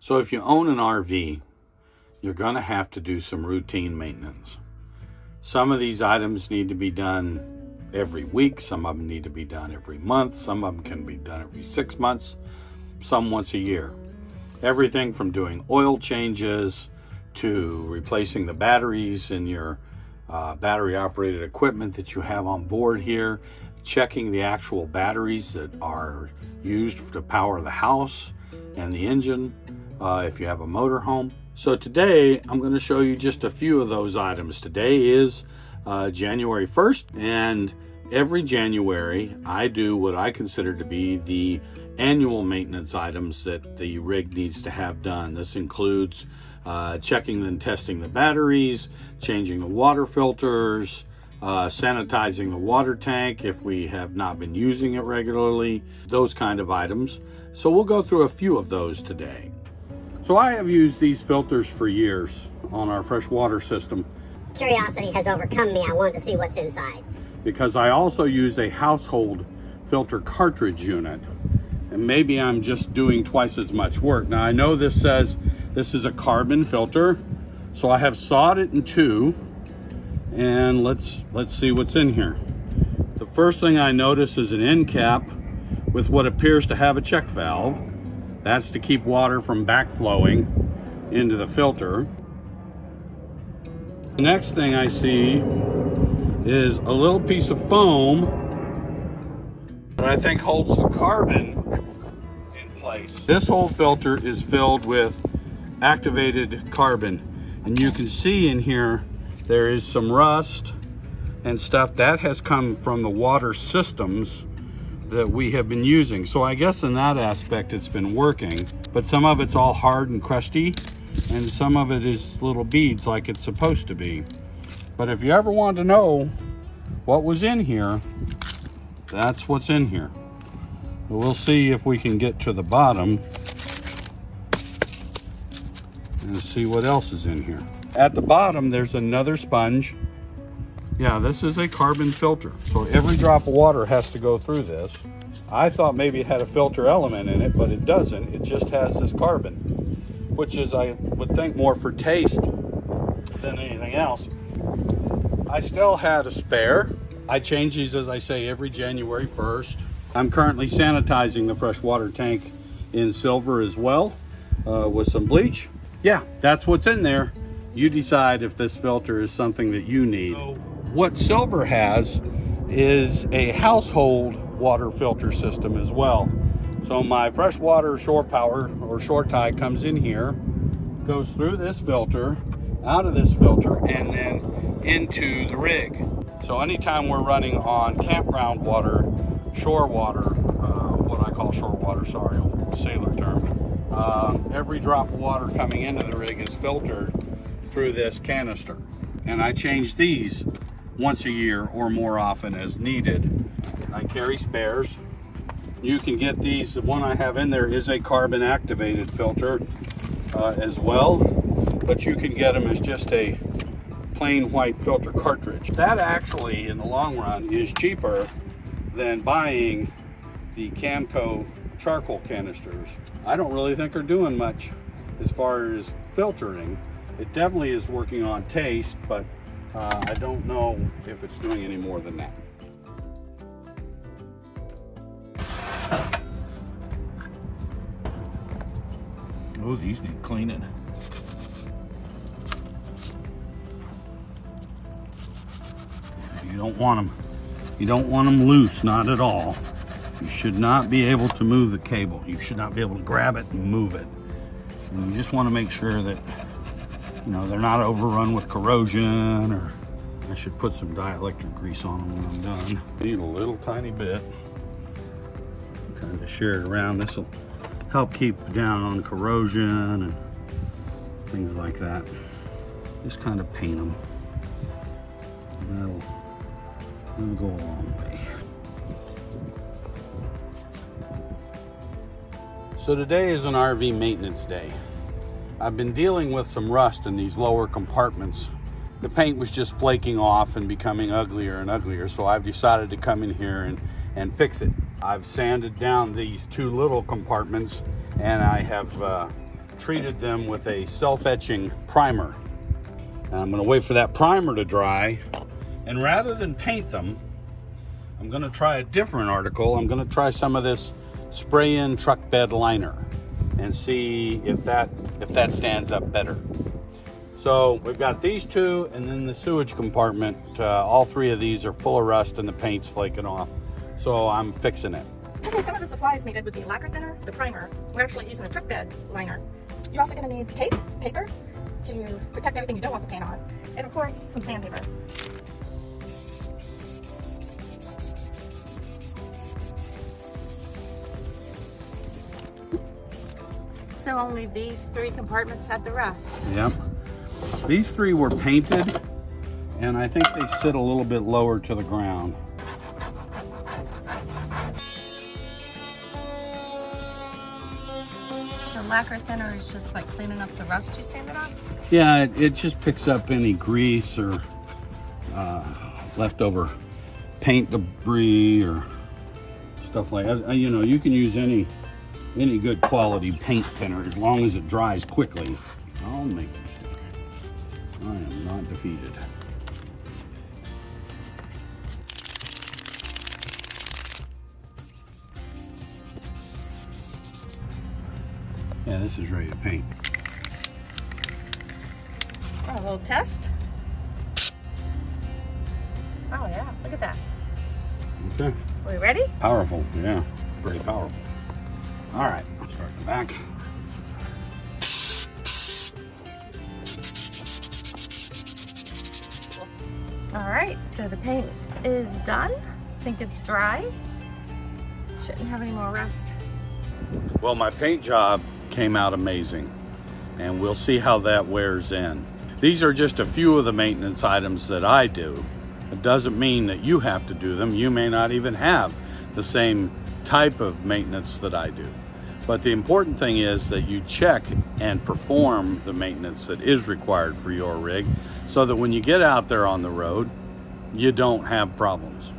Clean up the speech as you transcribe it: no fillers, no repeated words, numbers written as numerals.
So if you own an RV, you're going to have to do some routine maintenance. Some of these items need to be done every week. Some of them need to be done every month. Some of them can be done every 6 months, some once a year. Everything from doing oil changes to replacing the batteries in your battery operated equipment that you have on board here, checking the actual batteries that are used to power the house and the engine if you have a motor home. So today I'm going to show you just a few of those items. Today is January 1st, and every January I do what I consider to be the annual maintenance items that the rig needs to have done. This includes checking and testing the batteries, changing the water filters, sanitizing the water tank if we have not been using it regularly, those kind of items. So we'll go through a few of those today. So I have used these filters for years on our fresh water system. Curiosity has overcome me. I wanted to see what's inside. Because I also use a household filter cartridge unit. And maybe I'm just doing twice as much work. Now I know this says this is a carbon filter, so I have sawed it in two, and let's see what's in here. The first thing I notice is an end cap with what appears to have a check valve. That's to keep water from backflowing into the filter. The next thing I see is a little piece of foam that I think holds the carbon in place. This whole filter is filled with activated carbon, and you can see in here there is some rust and stuff that has come from the water systems that we have been using. So I guess in that aspect it's been working, but some of it's all hard and crusty and some of it is little beads like it's supposed to be. But if you ever want to know what was in here, that's what's in here. We'll see if we can get to the bottom and see what else is in here. At the bottom there's another sponge. Yeah, this is a carbon filter, so every drop of water has to go through this. I thought maybe it had a filter element in it, but it doesn't. It just has this carbon, which is, I would think, more for taste than anything else. I still had a spare. I change these, as I say, every January 1st. I'm currently sanitizing the fresh water tank in silver as well with some bleach. Yeah, that's what's in there. You decide if this filter is something that you need. So what silver has is a household water filter system as well. So my freshwater shore power or shore tie comes in here, goes through this filter, out of this filter, and then into the rig. So anytime we're running on campground water, shore water, what I call shore water, sorry, sailor term, every drop of water coming into the rig is filtered through this canister. And I change these once a year or more often as needed. I carry spares. You can get these. The one I have in there is a carbon activated filter as well, but you can get them as just a plain white filter cartridge. That actually in the long run is cheaper than buying the Camco charcoal canisters. I don't really think they're doing much as far as filtering. It definitely is working on taste, but I don't know if it's doing any more than that. Oh, these need cleaning. You don't want them. You don't want them loose, not at all. You should not be able to move the cable. You should not be able to grab it and move it. And you just want to make sure that, you know, they're not overrun with corrosion, or I should put some dielectric grease on them when I'm done. Need a little tiny bit. Kind of share it around. This will help keep down on corrosion and things like that. Just kind of paint them. And that'll go a long way. So today is an RV maintenance day. I've been dealing with some rust in these lower compartments. The paint was just flaking off and becoming uglier and uglier, so I've decided to come in here and fix it. I've sanded down these two little compartments, and I have treated them with a self-etching primer. And I'm going to wait for that primer to dry, and rather than paint them, I'm going to try a different article. I'm going to try some of this spray-in truck bed liner and see if that stands up better. So we've got these two, and then the sewage compartment. All three of these are full of rust and the paint's flaking off. So I'm fixing it. Okay, some of the supplies needed would be lacquer thinner, the primer. We're actually using a truck bed liner. You're also going to need tape, paper, to protect everything you don't want the paint on, and of course some sandpaper. So only these three compartments had the rust. Yep. These three were painted, and I think they sit a little bit lower to the ground. The lacquer thinner is just like cleaning up the rust you sanded off? Yeah, it just picks up any grease or leftover paint debris or stuff like that. You know, you can use any good quality paint thinner as long as it dries quickly. I'll make it. I am not defeated. Yeah, this is ready to paint. Oh, a little test. Oh yeah, look at that. Okay. Are we ready? Powerful, yeah, pretty powerful. All right, I'll start the back. All right, so the paint is done. I think it's dry. Shouldn't have any more rust. Well, my paint job came out amazing, and we'll see how that wears in. These are just a few of the maintenance items that I do. It doesn't mean that you have to do them. You may not even have the same type of maintenance that I do. But the important thing is that you check and perform the maintenance that is required for your rig so that when you get out there on the road, you don't have problems.